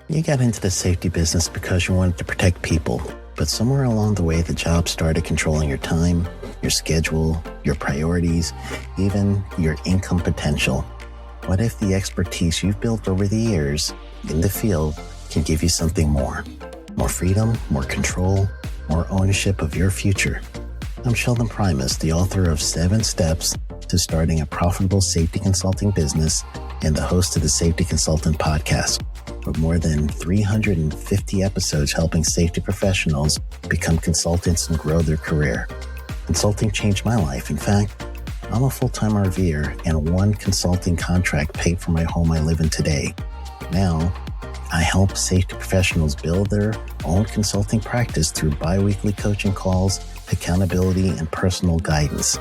You got into the safety business because you wanted to protect people, but somewhere along the way the job started controlling your time, your schedule, your priorities, even your income potential. What if the expertise you've built over the years in the field can give you something more? More freedom, more control, more ownership of your future. I'm Sheldon Primus, the author of 7 Steps to Starting a Profitable Safety Consulting Business and the host of the Safety Consultant Podcast, with more than 350 episodes helping safety professionals become consultants and grow their career. Consulting changed my life. In fact, I'm a full-time RVer, and one consulting contract paid for my home I live in today. Now, I help safety professionals build their own consulting practice through bi-weekly coaching calls, accountability, and personal guidance.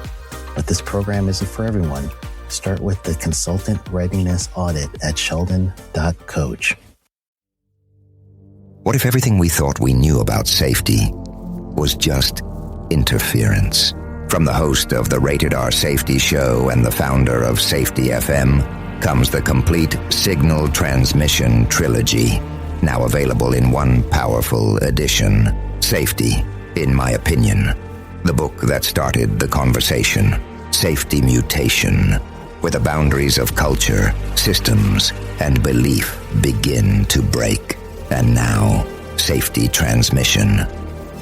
But this program isn't for everyone. Start with the Consultant Readiness Audit at sheldon.coach. What if everything we thought we knew about safety was just interference? From the host of the Rated R Safety Show and the founder of Safety FM comes the complete signal transmission trilogy, now available in one powerful edition. Safety, in my opinion, the book that started the conversation. Safety Mutation, where the boundaries of culture, systems, and belief begin to break. And now, Safety Transmission,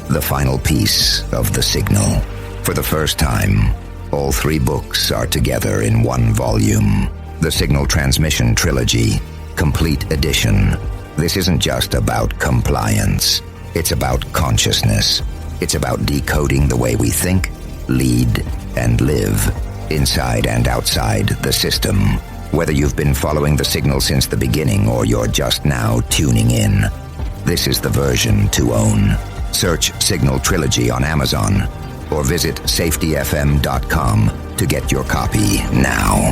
the final piece of the signal. For the first time, all 3 books are together in one volume. The Signal Transmission Trilogy, Complete Edition. This isn't just about compliance. It's about consciousness. It's about decoding the way we think, lead, and live, inside and outside the system. Whether you've been following the signal since the beginning or you're just now tuning in, this is the version to own. Search Signal Trilogy on Amazon or visit safetyfm.com to get your copy now.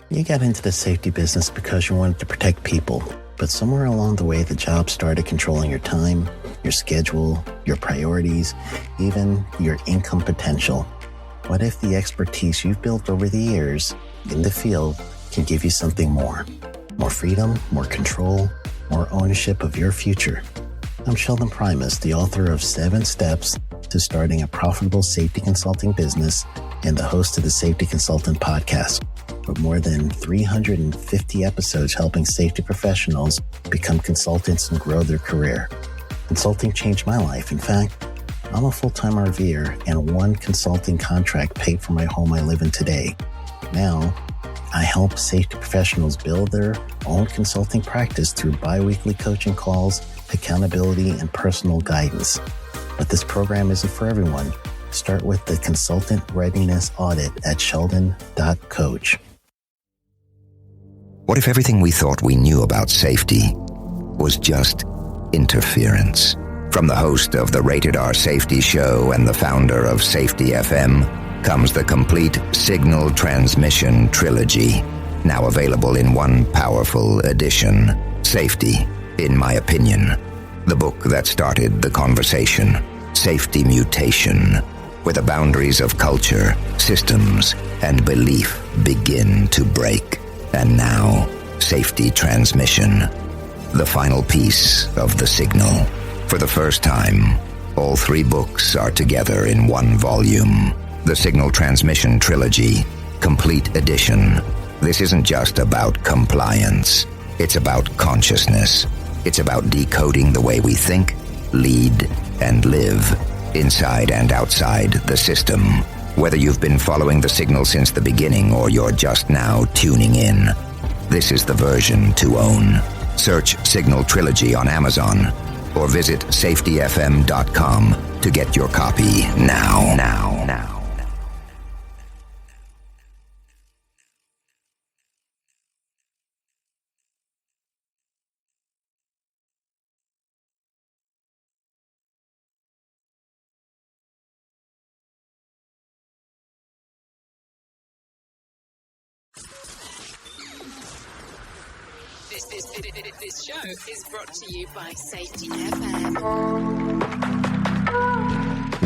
You got into the safety business because you wanted to protect people, but somewhere along the way the job started controlling your time, your schedule, your priorities, even your income potential. What if the expertise you've built over the years in the field can give you something more? More freedom, more control, more ownership of your future. I'm Sheldon Primus, the author of 7 Steps to Starting a Profitable Safety Consulting Business and the host of the Safety Consultant Podcast, with more than 350 episodes helping safety professionals become consultants and grow their career. Consulting changed my life. In fact, I'm a full-time RVer, and one consulting contract paid for my home I live in today. Now, I help safety professionals build their own consulting practice through bi-weekly coaching calls, accountability, and personal guidance. But this program isn't for everyone. Start with the Consultant Readiness Audit at sheldon.coach. What if everything we thought we knew about safety was just interference? From the host of the Rated R Safety Show and the founder of Safety FM comes the complete signal transmission trilogy, now available in one powerful edition. Safety, in my opinion, the book that started the conversation. Safety Mutation, where the boundaries of culture, systems, and belief begin to break. And now, Safety Transmission, the final piece of the signal. For the first time, all 3 books are together in one volume. The Signal Transmission Trilogy, Complete Edition. This isn't just about compliance. It's about consciousness. It's about decoding the way we think, lead, and live, inside and outside the system. Whether you've been following the signal since the beginning or you're just now tuning in, this is the version to own. Search Signal Trilogy on Amazon or visit safetyfm.com to get your copy now. This show is brought to you by Safety FM.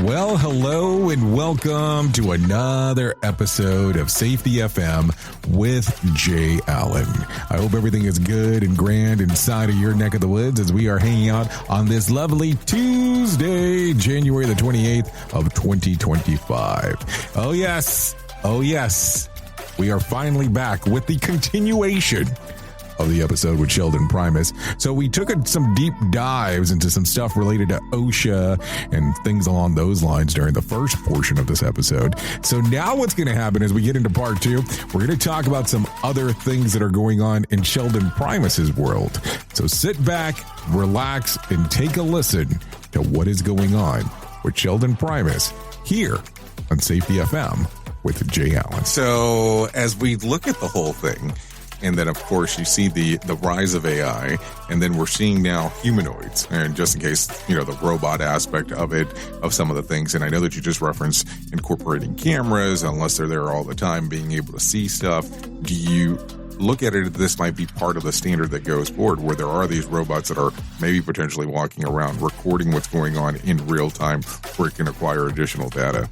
Well, hello and welcome to another episode of Safety FM with Jay Allen. I hope everything is good and grand inside of your neck of the woods as we are hanging out on this lovely Tuesday, January the 28th of 2025. Oh, yes. We are finally back with the continuation of the episode with Sheldon Primus. So we took some deep dives into some stuff related to OSHA and things along those lines during the first portion of this episode. So now what's going to happen as we get into part two, we're going to talk about some other things that are going on in Sheldon Primus's world. So sit back, relax, and take a listen to what is going on with Sheldon Primus here on Safety FM with Jay Allen. So as we look at the whole thing, and then, of course, you see the rise of AI, and then we're seeing now humanoids, and just in case, the robot aspect of it, of some of the things. And I know that you just referenced incorporating cameras, unless they're there all the time, being able to see stuff. Do you look at it, this might be part of the standard that goes forward, where there are these robots that are maybe potentially walking around, recording what's going on in real time, where it can acquire additional data?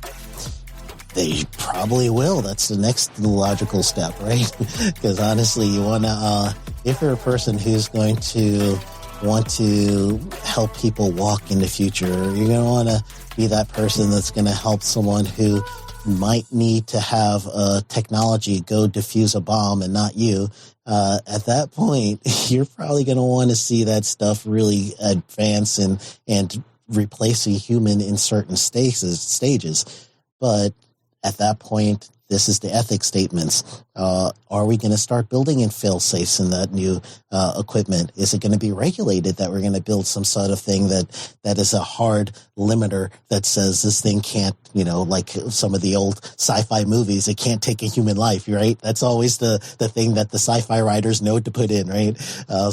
They probably will. That's the next logical step, right? Because honestly, you want to, if you're a person who's going to want to help people walk in the future, you're going to want to be that person that's going to help someone who might need to have technology go defuse a bomb and not you. At that point, you're probably going to want to see that stuff really advance and replace a human in certain stages. But at that point, this is the ethics statements. Are we going to start building in fail-safes in that new equipment? Is it going to be regulated that we're going to build some sort of thing that is a hard limiter that says this thing can't, like some of the old sci-fi movies, it can't take a human life, right? That's always the thing that the sci-fi writers know to put in, right?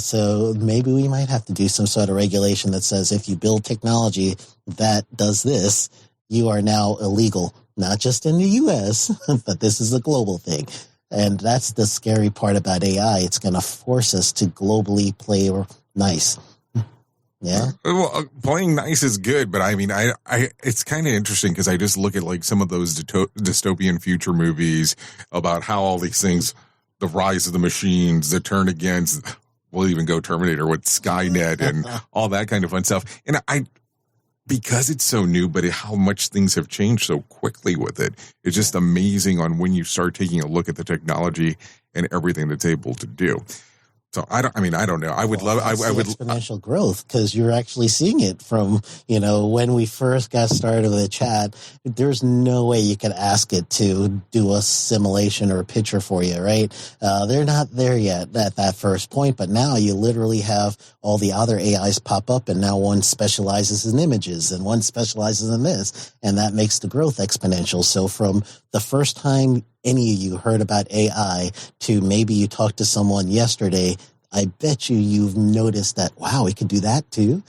So maybe we might have to do some sort of regulation that says if you build technology that does this, you are now illegal. Not just in the U.S., but this is a global thing. And that's the scary part about AI. It's going to force us to globally play nice. Yeah. Well, playing nice is good, but I mean, I it's kind of interesting because I just look at like some of those dystopian future movies about how all these things, the rise of the machines, the turn against, we'll even go Terminator with Skynet and all that kind of fun stuff. And because it's so new, but how much things have changed so quickly with it. It's just amazing on when you start taking a look at the technology and everything that's able to do. So I don't know. I would exponential growth because you're actually seeing it from, when we first got started with the chat, there's no way you could ask it to do a simulation or a picture for you, right? They're not there yet at that first point, but now you literally have all the other AIs pop up and now one specializes in images and one specializes in this, and that makes the growth exponential. So from the first time any of you heard about AI to maybe you talked to someone yesterday, I bet you've noticed that, wow, we could do that too.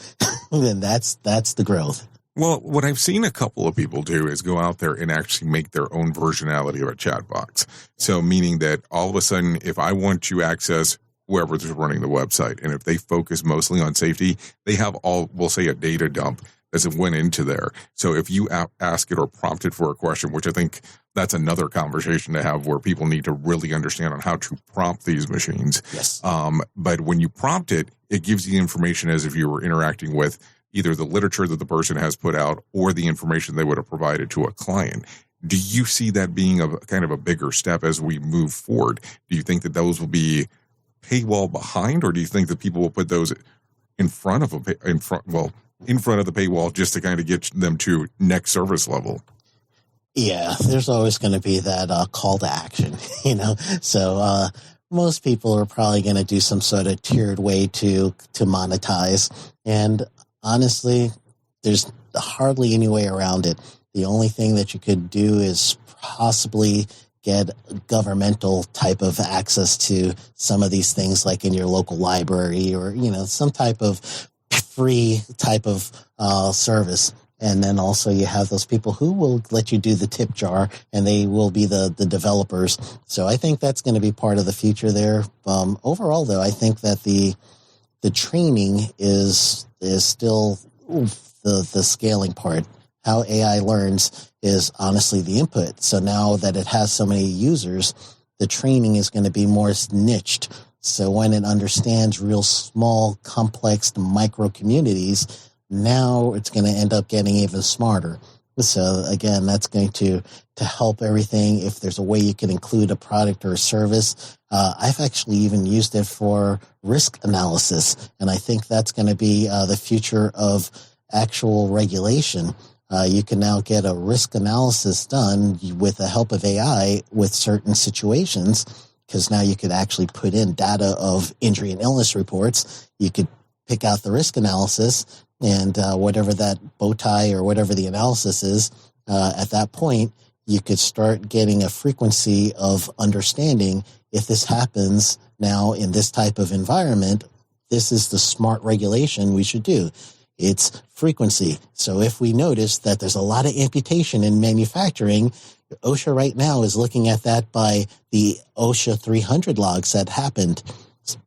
And that's the growth. Well, what I've seen a couple of people do is go out there and actually make their own versionality of a chat box. So meaning that all of a sudden, if I want to access whoever's running the website, and if they focus mostly on safety, they have we'll say a data dump as it went into there. So if you ask it or prompt it for a question, which I think that's another conversation to have where people need to really understand on how to prompt these machines. Yes. But when you prompt it, it gives you the information as if you were interacting with either the literature that the person has put out or the information they would have provided to a client. Do you see that being a kind of a bigger step as we move forward? Do you think that those will be paywall behind, or do you think that people will put those in front of the paywall just to kind of get them to next service level? Yeah, there's always going to be that call to action, So most people are probably going to do some sort of tiered way to monetize. And honestly, there's hardly any way around it. The only thing that you could do is possibly get governmental type of access to some of these things, like in your local library or, some type of free type of service. And then also you have those people who will let you do the tip jar, and they will be the developers. So I think that's going to be part of the future there. Overall, though, I think that the training is still the scaling part. How AI learns is honestly the input. So now that it has so many users, the training is going to be more niched. So when it understands real small, complex micro communities, now it's going to end up getting even smarter. So again, that's going to help everything. If there's a way you can include a product or a service, I've actually even used it for risk analysis. And I think that's going to be the future of actual regulation. You can now get a risk analysis done with the help of AI with certain situations, because now you could actually put in data of injury and illness reports. You could pick out the risk analysis, and whatever that bow tie or whatever the analysis is, at that point, you could start getting a frequency of understanding if this happens now in this type of environment, this is the smart regulation we should do. It's frequency. So if we notice that there's a lot of amputation in manufacturing, OSHA right now is looking at that by the OSHA 300 logs that happened.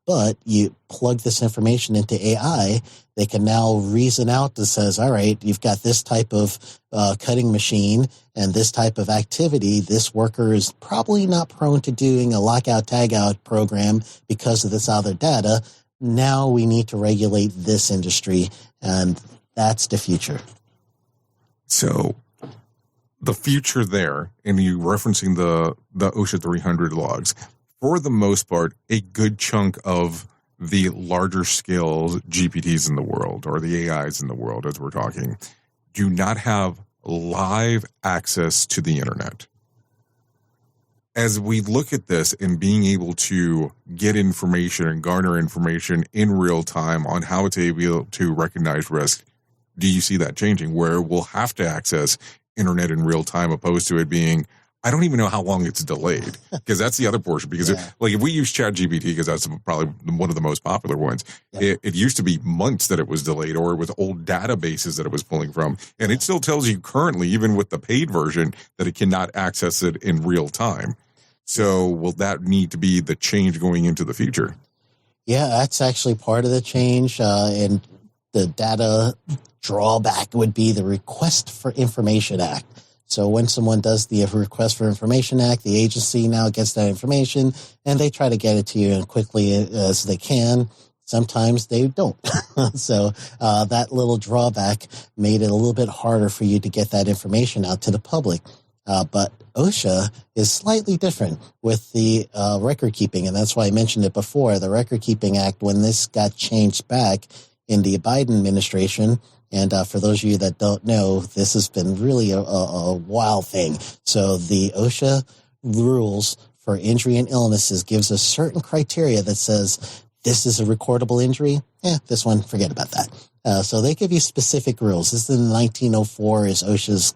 But you plug this information into AI, they can now reason out that says, all right, you've got this type of cutting machine and this type of activity. This worker is probably not prone to doing a lockout tagout program because of this other data. Now we need to regulate this industry, and that's the future. So the future there, and you referencing the OSHA 300 logs, for the most part, a good chunk of the larger scale GPTs in the world, or the AIs in the world, as we're talking, do not have live access to the internet. As we look at this and being able to get information and garner information in real time on how it's able to recognize risk, do you see that changing where we'll have to access internet in real time opposed to it being, I don't even know how long it's delayed, because that's the other portion. Because like if we use ChatGPT, because that's probably one of the most popular ones, it used to be months that it was delayed, or with old databases that it was pulling from. And it still tells you currently, even with the paid version, that it cannot access it in real time. So will that need to be the change going into the future? Yeah, that's actually part of the change. And the data drawback would be the Request for Information Act. So when someone does the Request for Information Act, the agency now gets that information and they try to get it to you as quickly as they can. Sometimes they don't. So that little drawback made it a little bit harder for you to get that information out to the public. But OSHA is slightly different with the record keeping, and that's why I mentioned it before. The Record Keeping Act, when this got changed back in the Biden administration, and for those of you that don't know, this has been really a wild thing. So the OSHA rules for injury and illnesses gives us certain criteria that says this is a recordable injury. This one, forget about that. So they give you specific rules. This is in 1904 is OSHA's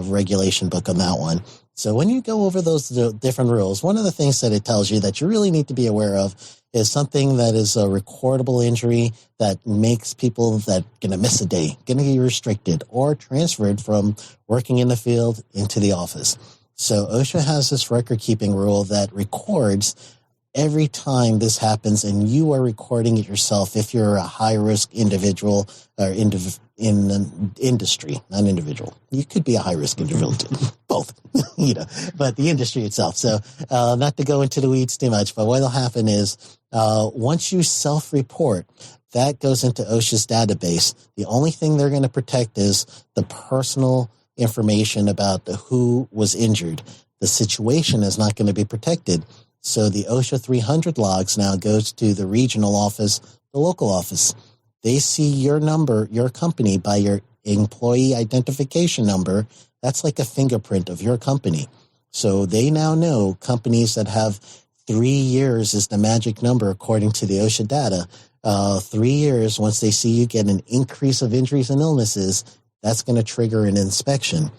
regulation book on that one. So when you go over those different rules, one of the things that it tells you that you really need to be aware of is something that is a recordable injury that makes people that going to miss a day, going to be restricted or transferred from working in the field into the office. So OSHA has this record keeping rule that records every time this happens, and you are recording it yourself if you're a high-risk individual or in an industry, not individual. You could be a high-risk individual too, both, but the industry itself. So not to go into the weeds too much, but what will happen is once you self-report, that goes into OSHA's database. The only thing they're going to protect is the personal information about who was injured. The situation is not going to be protected. So the OSHA 300 logs now goes to the regional office, the local office. They see your number, your company, by your employee identification number. That's like a fingerprint of your company. So they now know companies that have 3 years is the magic number according to the OSHA data. 3 years, once they see you get an increase of injuries and illnesses, that's going to trigger an inspection.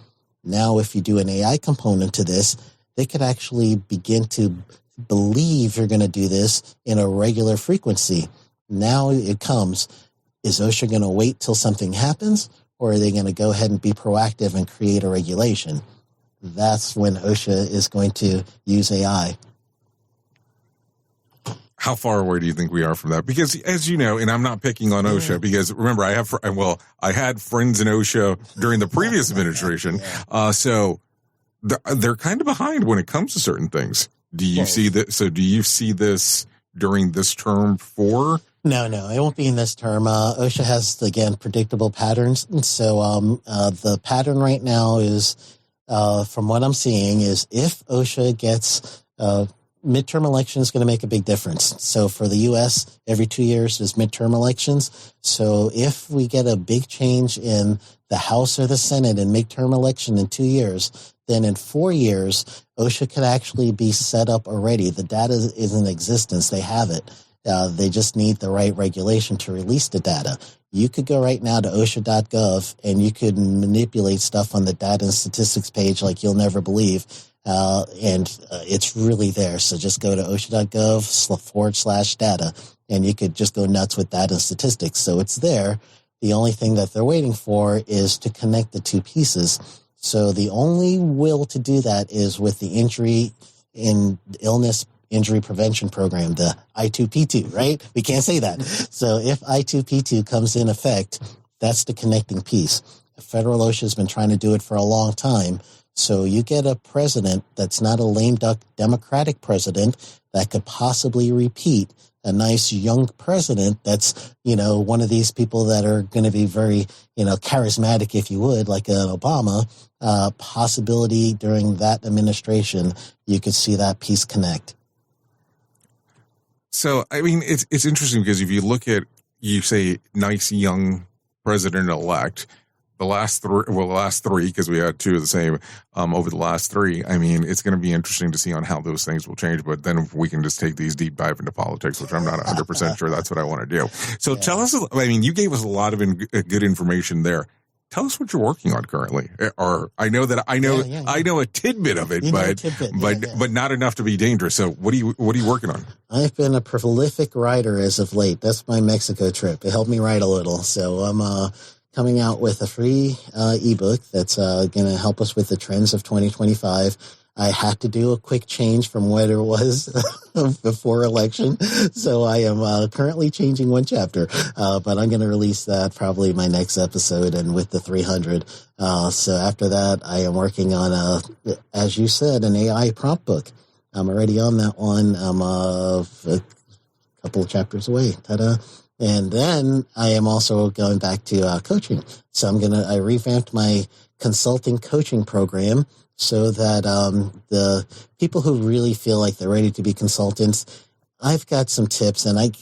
Now, if you do an AI component to this, they could actually begin to believe you're going to do this in a regular frequency. Now it comes, is OSHA going to wait till something happens, or are they going to go ahead and be proactive and create a regulation? That's when OSHA is going to use AI. How far away do you think we are from that? Because as you know, and I'm not picking on OSHA because remember, I had friends in OSHA during the previous administration. So they're kind of behind when it comes to certain things. Do you see that? So do you see this during this term for? No, it won't be in this term. OSHA has, again, predictable patterns. And so the pattern right now is, from what I'm seeing, is if OSHA gets midterm election is going to make a big difference. So for the U.S., every 2 years there's midterm elections. So if we get a big change in the House or the Senate in midterm election in 2 years, then in 4 years, OSHA could actually be set up already. The data is in existence. They have it. They just need the right regulation to release the data. You could go right now to OSHA.gov and you could manipulate stuff on the data and statistics page like you'll never believe. And it's really there. So just go to OSHA.gov/data and you could just go nuts with data and statistics. So it's there. The only thing that they're waiting for is to connect the two pieces. So the only will to do that is with the injury and illness injury prevention program, the I2P2, right? We can't say that. So if I2P2 comes in effect, that's the connecting piece. Federal OSHA has been trying to do it for a long time. So you get a president that's not a lame duck Democratic president that could possibly repeat a nice young president that's, one of these people that are going to be very, charismatic, if you would, like an Obama. Possibility during that administration, you could see that piece connect. So, I mean, it's interesting because if you look at, you say, nice young president-elect, the last three, because we had two of the same over the last three. I mean, it's going to be interesting to see on how those things will change. But then we can just take these deep dive into politics, which I'm not 100% sure that's what I want to do. So tell us, I mean, you gave us a lot of good information there. Tell us what you're working on currently. Or I know a tidbit of it, but not enough to be dangerous. So what are you working on? I've been a prolific writer as of late. That's my Mexico trip. It helped me write a little. So I'm coming out with a free ebook that's going to help us with the trends of 2025. I had to do a quick change from what it was before election. So I am currently changing one chapter, but I'm going to release that probably my next episode and with the 300. So after that, I am working on, as you said, an AI prompt book. I'm already on that one. I'm a couple of chapters away. Ta-da. And then I am also going back to coaching. So I revamped my consulting coaching program so that the people who really feel like they're ready to be consultants, I've got some tips, and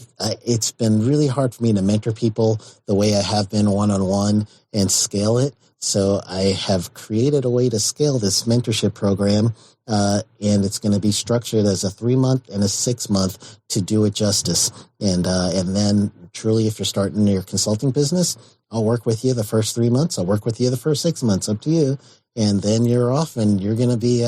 it's been really hard for me to mentor people the way I have been one-on-one and scale it. So I have created a way to scale this mentorship program, and it's going to be structured as a 3-month and a 6-month to do it justice. And then truly, if you're starting your consulting business, I'll work with you the first 3 months. I'll work with you the first 6 months, up to you. And then you're off and you're going to be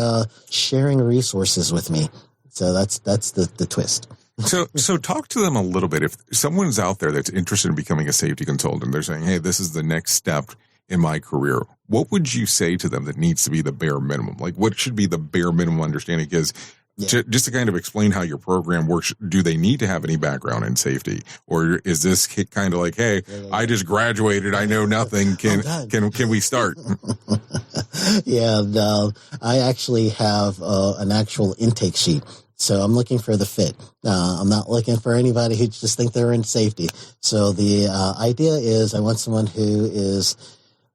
sharing resources with me. So that's the twist. So talk to them a little bit. If someone's out there that's interested in becoming a safety consultant, they're saying, hey, this is the next step in my career. What would you say to them that needs to be the bare minimum? Like what should be the bare minimum understanding? Because just to kind of explain how your program works, do they need to have any background in safety? Or is this kind of like, hey, I just graduated, I know nothing, can we start? I actually have an actual intake sheet. So I'm looking for the fit. I'm not looking for anybody who just think they're in safety. So the idea is I want someone who is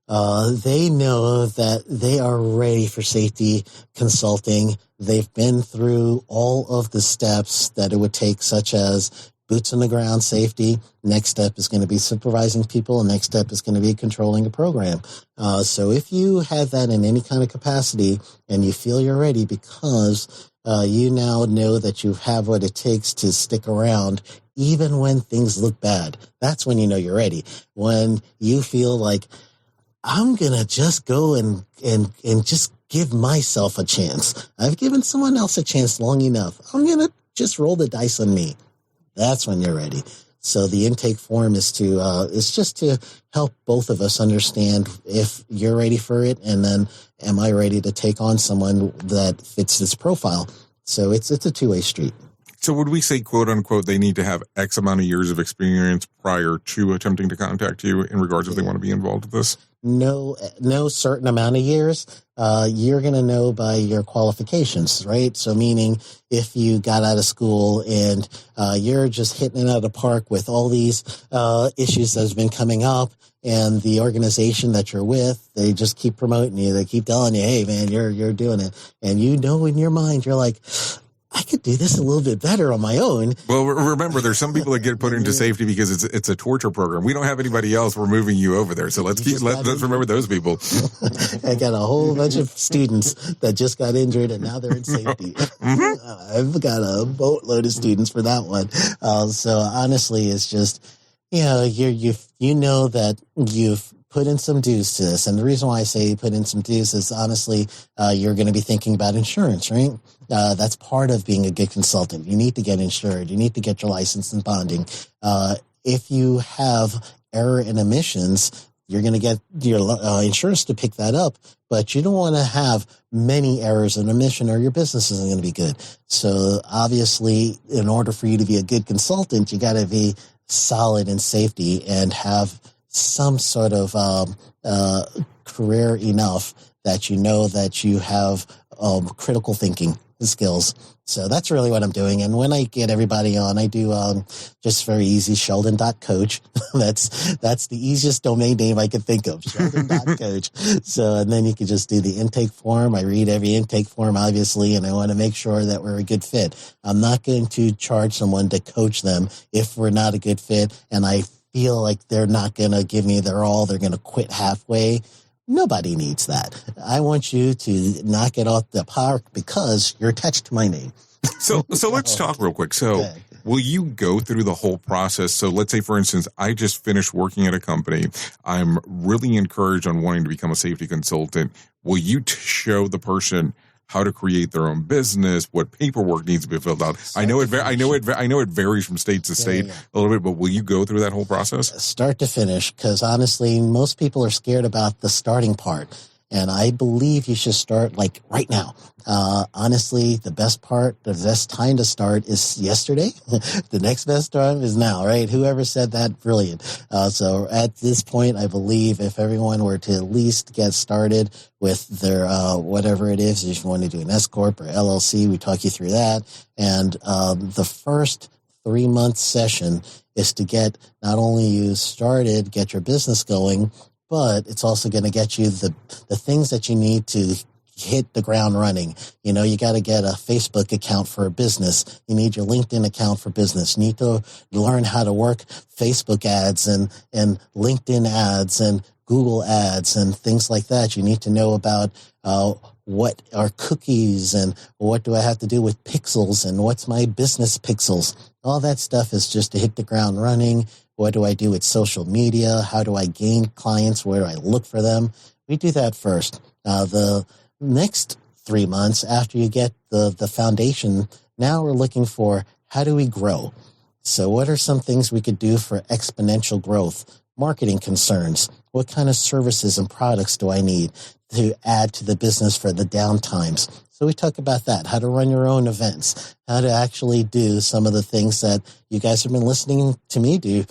they know that they are ready for safety consulting. They've been through all of the steps that it would take, such as boots on the ground safety. Next step is going to be supervising people. Next step is going to be controlling a program. So if you have that in any kind of capacity and you feel you're ready because you now know that you have what it takes to stick around even when things look bad, that's when you know you're ready. When you feel like, I'm going to just go and just give myself a chance. I've given someone else a chance long enough. I'm going to just roll the dice on me. That's when you're ready. So the intake form is just to help both of us understand if you're ready for it, and then am I ready to take on someone that fits this profile. So it's a two-way street. So would we say, quote unquote, they need to have X amount of years of experience prior to attempting to contact you in regards if they want to be involved with this? No certain amount of years. You're going to know by your qualifications, right? So meaning if you got out of school and you're just hitting it out of the park with all these issues that has been coming up, and the organization that you're with, they just keep promoting you. They keep telling you, hey, man, you're doing it. And you know in your mind, you're like, I could do this a little bit better on my own. Well, remember, there's some people that get put into safety because it's a torture program. We don't have anybody else. We're moving you over there. So let's remember those people. I got a whole bunch of students that just got injured and now they're in safety. I've got a boatload of students for that one. So honestly, it's just, you know that you've put in some dues to this. And the reason why I say put in some dues is honestly, you're going to be thinking about insurance, right? That's part of being a good consultant. You need to get insured. You need to get your license and bonding. If you have error and omissions, you're going to get your insurance to pick that up, but you don't want to have many errors and omission or your business isn't going to be good. So obviously, in order for you to be a good consultant, you got to be solid in safety and have some sort of career enough that you know that you have critical thinking skills. So that's really what I'm doing. And when I get everybody on, I do just very easy, Sheldon.coach. That's the easiest domain name I could think of, Sheldon.coach. So, and then you can just do the intake form. I read every intake form, obviously, and I want to make sure that we're a good fit. I'm not going to charge someone to coach them if we're not a good fit and I feel like they're not going to give me their all, they're going to quit halfway. Nobody needs that. I want you to knock it off the park because you're attached to my name. So let's talk real quick. So will you go through the whole process? So let's say, for instance, I just finished working at a company. I'm really encouraged on wanting to become a safety consultant. Will you show the person how to create their own business, what paperwork needs to be filled out? I know it varies from state to state a little bit, but will you go through that whole process? Start to finish, because honestly, most people are scared about the starting part. And I believe you should start like right now. Honestly, the best time to start is yesterday. The next best time is now, right? Whoever said that, brilliant. So at this point, I believe if everyone were to at least get started with their, whatever it is, if you want to do an S Corp or LLC, we talk you through that. And, the first 3-month session is to get not only you started, get your business going, but it's also going to get you the things that you need to hit the ground running. You know, you got to get a Facebook account for a business. You need your LinkedIn account for business. You need to learn how to work Facebook ads and LinkedIn ads and Google ads and things like that. You need to know about what are cookies and what do I have to do with pixels and what's my business pixels. All that stuff is just to hit the ground running. What do I do with social media? How do I gain clients? Where do I look for them? We do that first. The next 3 months after you get the foundation, now we're looking for how do we grow? So what are some things we could do for exponential growth? Marketing concerns. What kind of services and products do I need to add to the business for the downtimes? So we talk about that, how to run your own events, how to actually do some of the things that you guys have been listening to me do,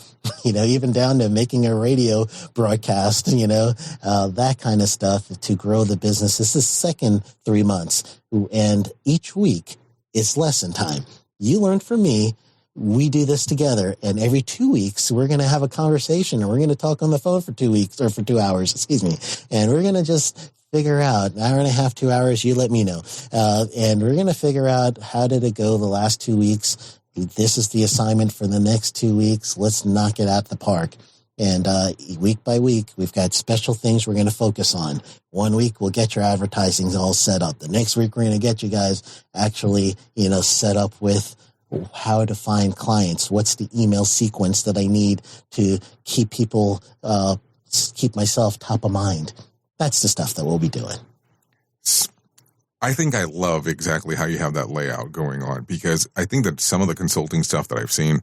you know, even down to making a radio broadcast, you know, that kind of stuff to grow the business. This is second 3 months. And each week is lesson time. You learn from me. We do this together, and every 2 weeks we're going to have a conversation, and we're going to talk on the phone for 2 weeks, or for 2 hours, and we're going to just figure out, an hour and a half, 2 hours, you let me know, and we're going to figure out how did it go the last 2 weeks. This is the assignment for the next 2 weeks. Let's knock it out the park. And week by week, we've got special things we're going to focus on. 1 week, we'll get your advertising all set up. The next week, we're going to get you guys actually, you know, set up with how to find clients. What's the email sequence that I need to keep people, keep myself top of mind? That's the stuff that we'll be doing. I think I love exactly how you have that layout going on, because I think that some of the consulting stuff that I've seen,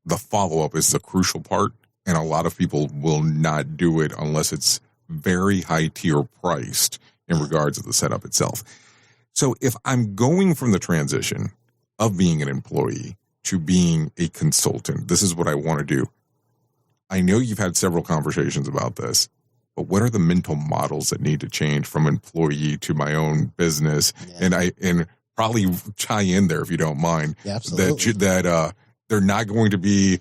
the follow-up is the crucial part, and a lot of people will not do it unless it's very high tier priced in regards to the setup itself. So if I'm going from the transition of being an employee to being a consultant, this is what I want to do. I know you've had several conversations about this, but what are the mental models that need to change from employee to my own business? Yeah. And probably tie in there if you don't mind. Yeah, absolutely. That they're not going to be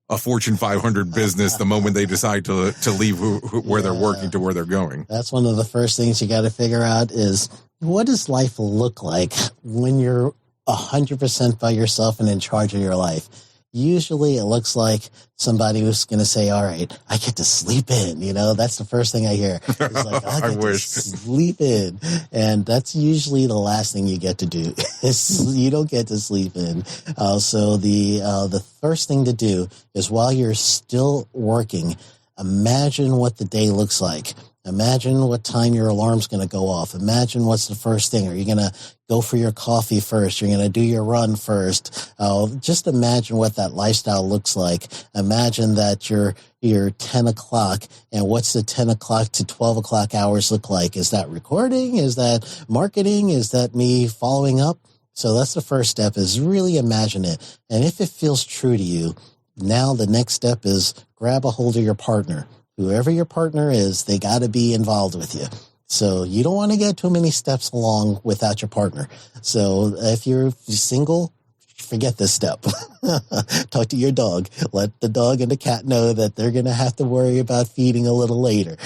a Fortune 500 business the moment they decide to leave where they're working to where they're going. That's one of the first things you got to figure out is, what does life look like when you're 100% by yourself and in charge of your life? Usually it looks like somebody who's going to say, all right, I get to sleep in. That's the first thing I hear. It's like, I get to sleep in. And that's usually the last thing you get to do. You don't get to sleep in. So the first thing to do is, while you're still working, imagine what the day looks like. Imagine what time your alarm's going to go off. Imagine what's the first thing. Are you going to go for your coffee first? You're going to do your run first. Just imagine what that lifestyle looks like. Imagine that you're 10 o'clock, and what's the 10 o'clock to 12 o'clock hours look like? Is that recording? Is that marketing? Is that me following up? So that's the first step, is really imagine it. And if it feels true to you, now the next step is grab a hold of your partner. Whoever your partner is, they got to be involved with you. So you don't want to get too many steps along without your partner. So if you're single, forget this step. Talk to your dog. Let the dog and the cat know that they're going to have to worry about feeding a little later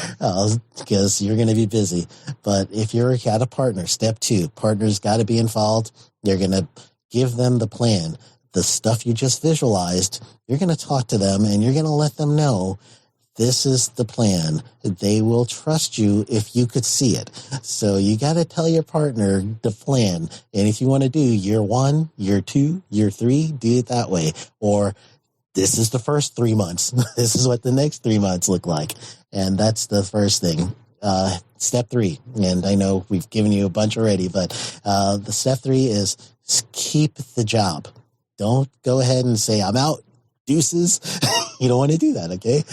because you're going to be busy. But if you're got a partner, step 2, partner's got to be involved. You're going to give them the plan. The stuff you just visualized, you're going to talk to them and you're going to let them know, this is the plan. They will trust you if you could see it. So you got to tell your partner the plan. And if you want to do year 1, year 2, year 3, do it that way. Or this is the first 3 months. This is what the next 3 months look like. And that's the first thing. Step 3, and I know we've given you a bunch already, but the step 3 is keep the job. Don't go ahead and say, I'm out, deuces. You don't want to do that, okay?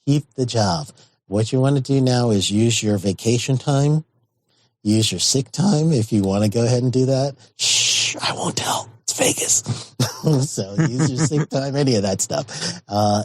Keep the job. What you want to do now is use your vacation time, use your sick time if you want to go ahead and do that. Shh, I won't tell. It's Vegas. So use your sick time, any of that stuff.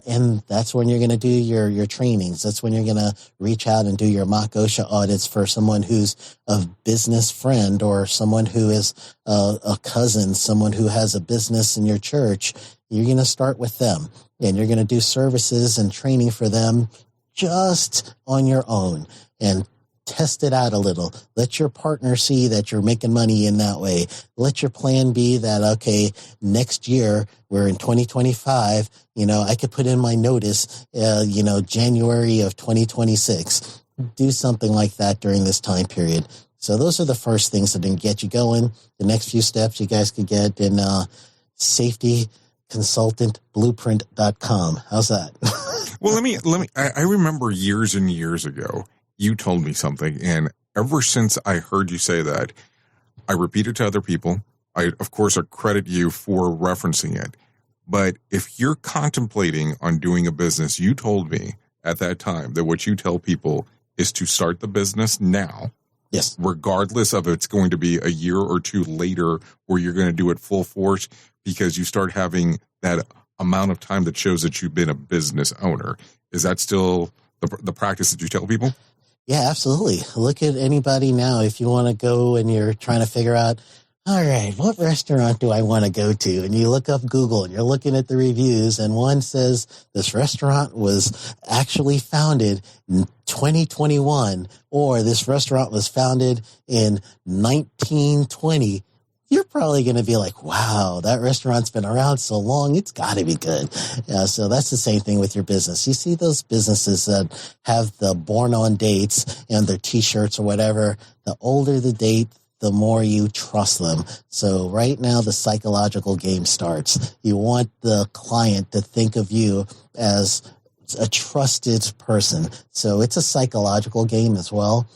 And that's when you're going to do your trainings. That's when you're going to reach out and do your mock OSHA audits for someone who's a business friend or someone who is a cousin, someone who has a business in your church. You're going to start with them, and you're going to do services and training for them just on your own and test it out a little. Let your partner see that you're making money in that way. Let your plan be that, okay, next year, we're in 2025, I could put in my notice, January of 2026. Do something like that during this time period. So those are the first things that can get you going. The next few steps you guys could get in safetyconsultantblueprint.com. How's that? Well, let me, I remember years and years ago, you told me something, and ever since I heard you say that, I repeat it to other people. I credit you for referencing it. But if you're contemplating on doing a business, you told me at that time that what you tell people is to start the business now. Yes. Regardless of if it's going to be a year or 2 later where you're going to do it full force, because you start having that amount of time that shows that you've been a business owner. Is that still the practice that you tell people? Yeah, absolutely. Look at anybody now. If you want to go and you're trying to figure out, all right, what restaurant do I want to go to? And you look up Google and you're looking at the reviews, and one says this restaurant was actually founded in 2021, or this restaurant was founded in 1920. You're probably going to be like, wow, that restaurant's been around so long, it's got to be good. So that's the same thing with your business. You see those businesses that have the born on dates and their T-shirts or whatever, the older the date, the more you trust them. So right now, the psychological game starts. You want the client to think of you as a trusted person. So it's a psychological game as well.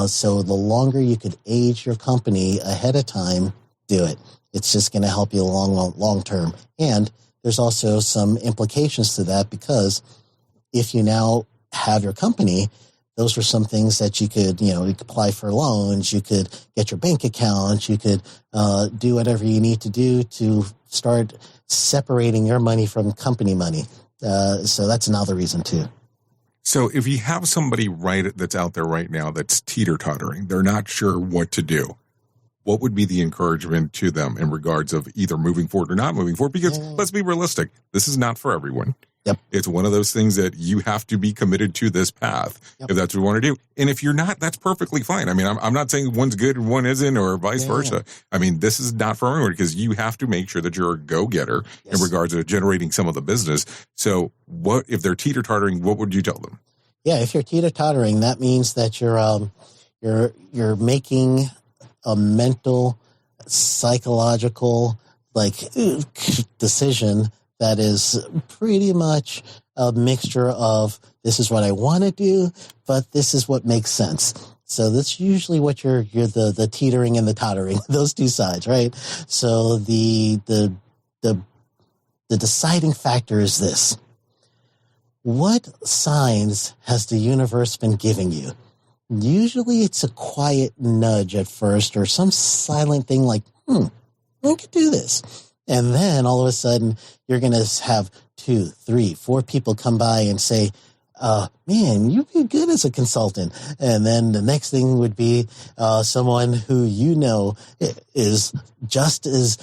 So the longer you could age your company ahead of time, do it. It's just going to help you long term. And there's also some implications to that, because if you now have your company, those are some things that you could apply for loans, you could get your bank account, you could do whatever you need to do to start separating your money from company money. So that's another reason too. So if you have somebody that's out there right now that's teeter-tottering, they're not sure what to do, what would be the encouragement to them in regards of either moving forward or not moving forward? Because let's be realistic, this is not for everyone. Yep. It's one of those things that you have to be committed to this path if that's what you want to do. And if you're not, that's perfectly fine. I mean, I'm not saying one's good and one isn't, or vice versa. I mean, this is not for everyone, because you have to make sure that you're a go-getter in regards to generating some of the business. So what if they're teeter-tottering, what would you tell them? Yeah, if you're teeter-tottering, that means that you're making a mental, psychological, decision that is pretty much a mixture of, this is what I want to do, but this is what makes sense. So that's usually what you're the teetering and the tottering, those two sides, right? So the deciding factor is this: what signs has the universe been giving you? Usually it's a quiet nudge at first, or some silent thing like, I could do this. And then all of a sudden you're going to have 2, 3, 4 people come by and say, man, you'd be good as a consultant. And then the next thing would be someone who is just as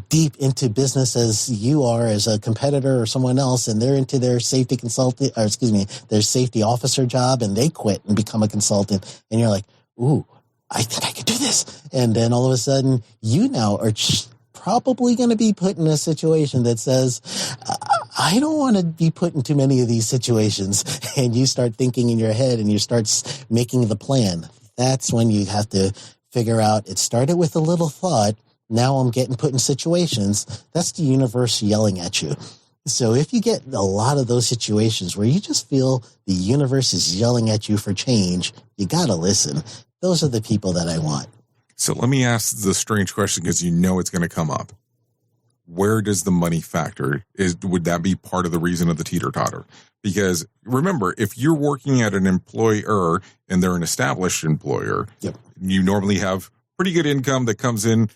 deep into business as you are as a competitor or someone else, and they're into their safety their safety officer job, and they quit and become a consultant. And you're like, ooh, I think I could do this. And then all of a sudden you now are probably going to be put in a situation that says, I don't want to be put in too many of these situations. And you start thinking in your head and you start making the plan. That's when you have to figure out, it started with a little thought. Now I'm getting put in situations. That's the universe yelling at you. So if you get a lot of those situations where you just feel the universe is yelling at you for change, you got to listen. Those are the people that I want. So let me ask the strange question, because it's going to come up. Where does the money factor? Would that be part of the reason of the teeter-totter? Because remember, if you're working at an employer and they're an established employer, you normally have pretty good income that comes in,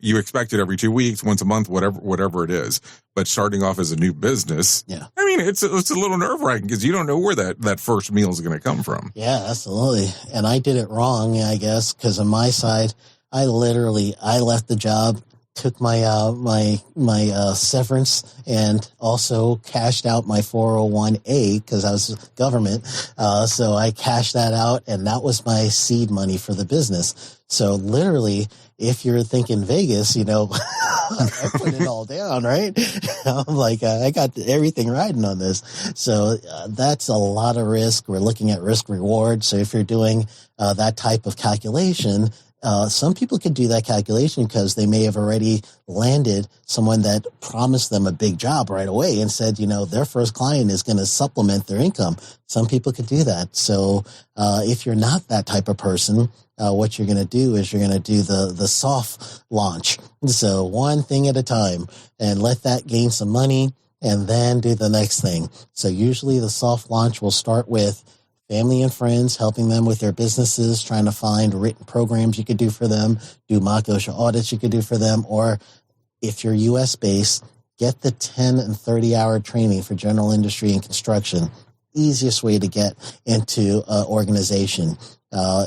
you expect it every 2 weeks, once a month, whatever it is. But starting off as a new business, I mean, it's a little nerve-wracking, because you don't know where that first meal is going to come from. Yeah, absolutely. And I did it wrong, I guess, because on my side, I left the job, took my severance, and also cashed out my 401k, because I was government. So I cashed that out, and that was my seed money for the business. So literally, if you're thinking Vegas, I put it all down, right? I'm like, I got everything riding on this. So that's a lot of risk. We're looking at risk reward. So if you're doing that type of calculation, some people could do that calculation because they may have already landed someone that promised them a big job right away and said, their first client is going to supplement their income. Some people could do that. So if you're not that type of person, what you're going to do is you're going to do the soft launch. So one thing at a time, and let that gain some money, and then do the next thing. So usually the soft launch will start with family and friends, helping them with their businesses, trying to find written programs you could do for them, do mock OSHA audits you could do for them, or if you're U.S. based, get the 10 and 30-hour training for general industry and construction. Easiest way to get into an organization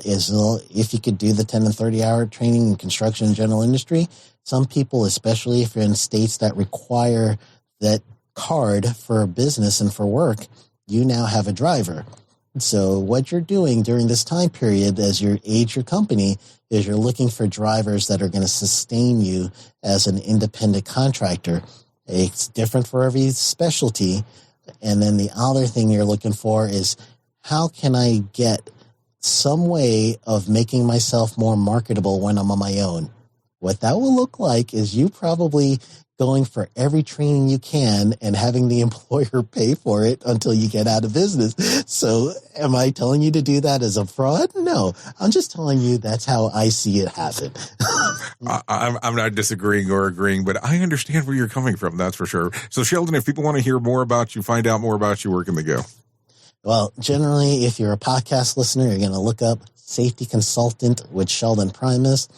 is if you could do the 10 and 30-hour training in construction and general industry. Some people, especially if you're in states that require that card for business and for work, you now have a driver. So what you're doing during this time period as you age your company is you're looking for drivers that are going to sustain you as an independent contractor. It's different for every specialty. And then the other thing you're looking for is, how can I get some way of making myself more marketable when I'm on my own? What that will look like is you probably going for every training you can and having the employer pay for it until you get out of business. So am I telling you to do that as a fraud? No, I'm just telling you that's how I see it happen. I'm not disagreeing or agreeing, but I understand where you're coming from. That's for sure. So Sheldon, if people want to hear more about you, find out more about you, where can they go? Well, generally, if you're a podcast listener, you're going to look up Safety Consultant with Sheldon Primus.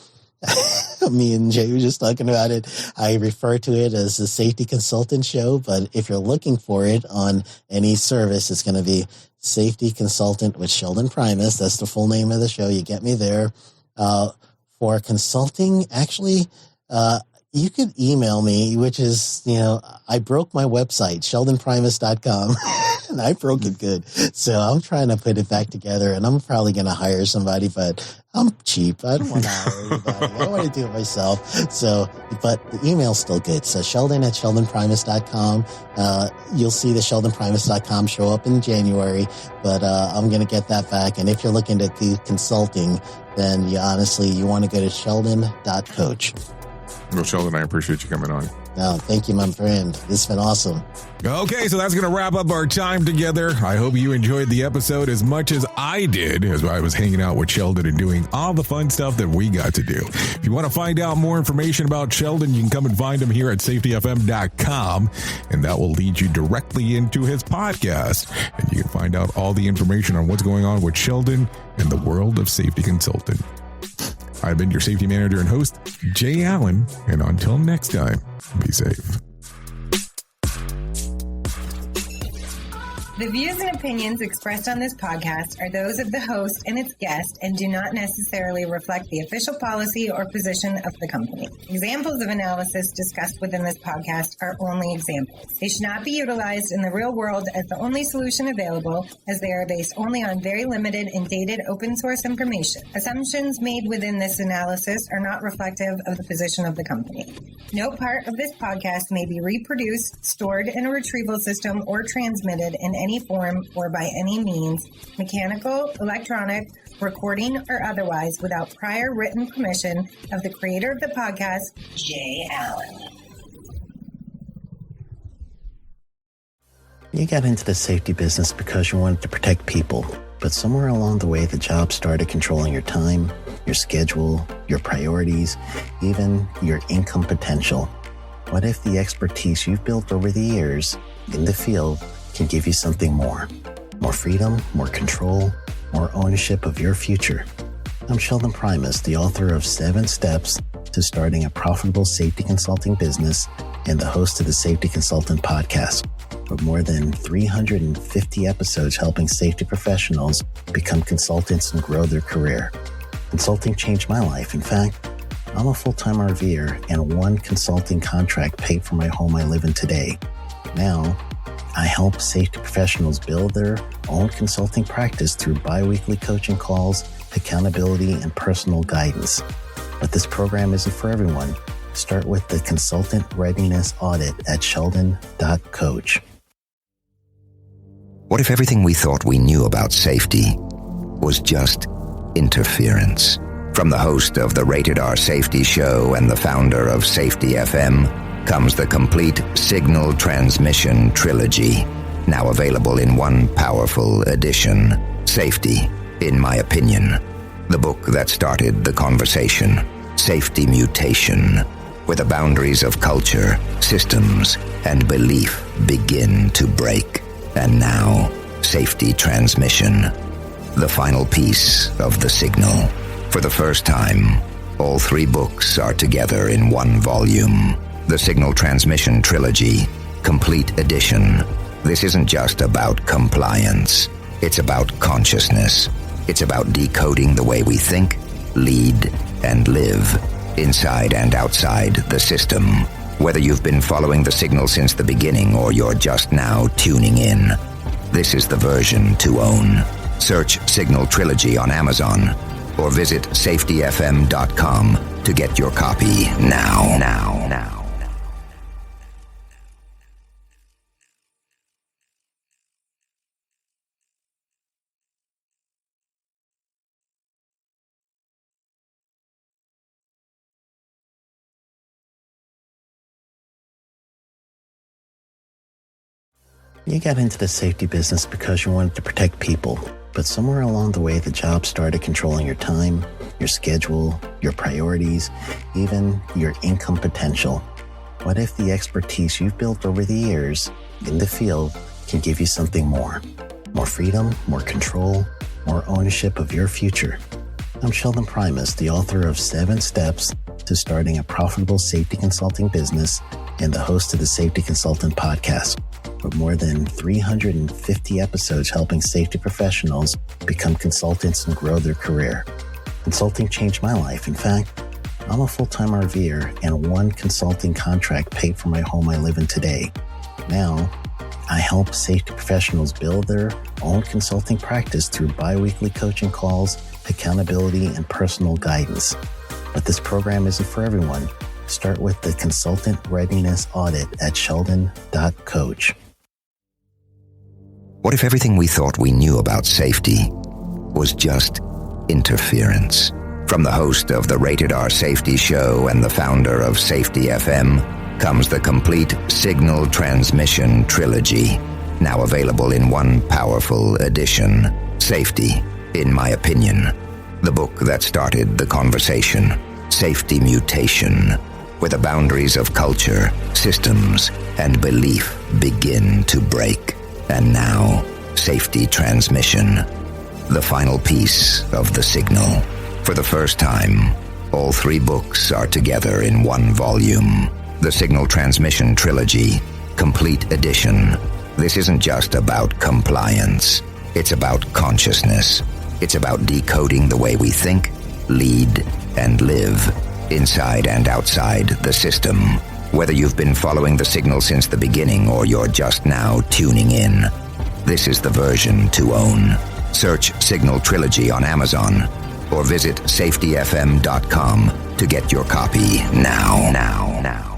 Me and Jay were just talking about it. I refer to it as the Safety Consultant Show, but if you're looking for it on any service, it's going to be Safety Consultant with Sheldon Primus. That's the full name of the show. You get me there. For consulting, actually, you could email me, which is, I broke my website, sheldonprimus.com, and I broke it good. So I'm trying to put it back together, and I'm probably going to hire somebody, but I'm cheap. I don't want to hire anybody. I want to do it myself. So, but the email's still good. So Sheldon at sheldonprimus.com. You'll see the sheldonprimus.com show up in January, but I'm going to get that back. And if you're looking to do consulting, then you want to go to sheldon.coach. Well, Sheldon, I appreciate you coming on. No, thank you, my friend. This has been awesome. Okay, so that's going to wrap up our time together. I hope you enjoyed the episode as much as I did as I was hanging out with Sheldon and doing all the fun stuff that we got to do. If you want to find out more information about Sheldon, you can come and find him here at safetyfm.com, and that will lead you directly into his podcast. And you can find out all the information on what's going on with Sheldon and the world of safety consulting. I've been your safety manager and host, Jay Allen, and until next time, be safe. The views and opinions expressed on this podcast are those of the host and its guest and do not necessarily reflect the official policy or position of the company. Examples of analysis discussed within this podcast are only examples. They should not be utilized in the real world as the only solution available, as they are based only on very limited and dated open source information. Assumptions made within this analysis are not reflective of the position of the company. No part of this podcast may be reproduced, stored in a retrieval system, or transmitted in any form or by any means, mechanical, electronic, recording, or otherwise, without prior written permission of the creator of the podcast, Jay Allen. You got into the safety business because you wanted to protect people, but somewhere along the way, the job started controlling your time, your schedule, your priorities, even your income potential. What if the expertise you've built over the years in the field can give you something more? More freedom, more control, more ownership of your future. I'm Sheldon Primus, the author of 7 Steps to Starting a Profitable Safety Consulting Business and the host of the Safety Consultant Podcast, with more than 350 episodes helping safety professionals become consultants and grow their career. Consulting changed my life. In fact, I'm a full-time RVer, and one consulting contract paid for my home I live in today. Now, I help safety professionals build their own consulting practice through bi-weekly coaching calls, accountability, and personal guidance. But this program isn't for everyone. Start with the Consultant Readiness Audit at sheldon.coach. What if everything we thought we knew about safety was just interference? From the host of the Rated R Safety Show and the founder of Safety FM comes the complete signal transmission trilogy, now available in one powerful edition. Safety, in my opinion, the book that started the conversation. Safety Mutation, where the boundaries of culture, systems, and belief begin to break. And now, Safety Transmission, the final piece of the signal. For the first time, all 3 books are together in one volume. The Signal Transmission Trilogy, Complete Edition. This isn't just about compliance. It's about consciousness. It's about decoding the way we think, lead, and live, inside and outside the system. Whether you've been following the signal since the beginning or you're just now tuning in, this is the version to own. Search Signal Trilogy on Amazon or visit safetyfm.com to get your copy now. You got into the safety business because you wanted to protect people, but somewhere along the way, the job started controlling your time, your schedule, your priorities, even your income potential. What if the expertise you've built over the years in the field can give you something more? More freedom, more control, more ownership of your future. I'm Sheldon Primus, the author of 7 Steps to Starting a Profitable Safety Consulting Business and the host of the Safety Consultant Podcast, with more than 350 episodes helping safety professionals become consultants and grow their career. Consulting changed my life. In fact, I'm a full-time RVer, and one consulting contract paid for my home I live in today. Now, I help safety professionals build their own consulting practice through bi-weekly coaching calls, accountability, and personal guidance. But this program isn't for everyone. Start with the Consultant Readiness Audit at sheldon.coach. What if everything we thought we knew about safety was just interference? From the host of the Rated R Safety Show and the founder of Safety FM comes the complete Signal Transmission Trilogy, now available in one powerful edition. Safety, in my opinion, the book that started the conversation. Safety Mutation, where the boundaries of culture, systems, and belief begin to break. And now, Safety Transmission, the final piece of the signal. For the first time, all 3 books are together in one volume. The Signal Transmission Trilogy, Complete Edition. This isn't just about compliance. It's about consciousness. It's about decoding the way we think, lead, and live, inside and outside the system. Whether you've been following the signal since the beginning or you're just now tuning in, this is the version to own. Search Signal Trilogy on Amazon or visit safetyfm.com to get your copy now.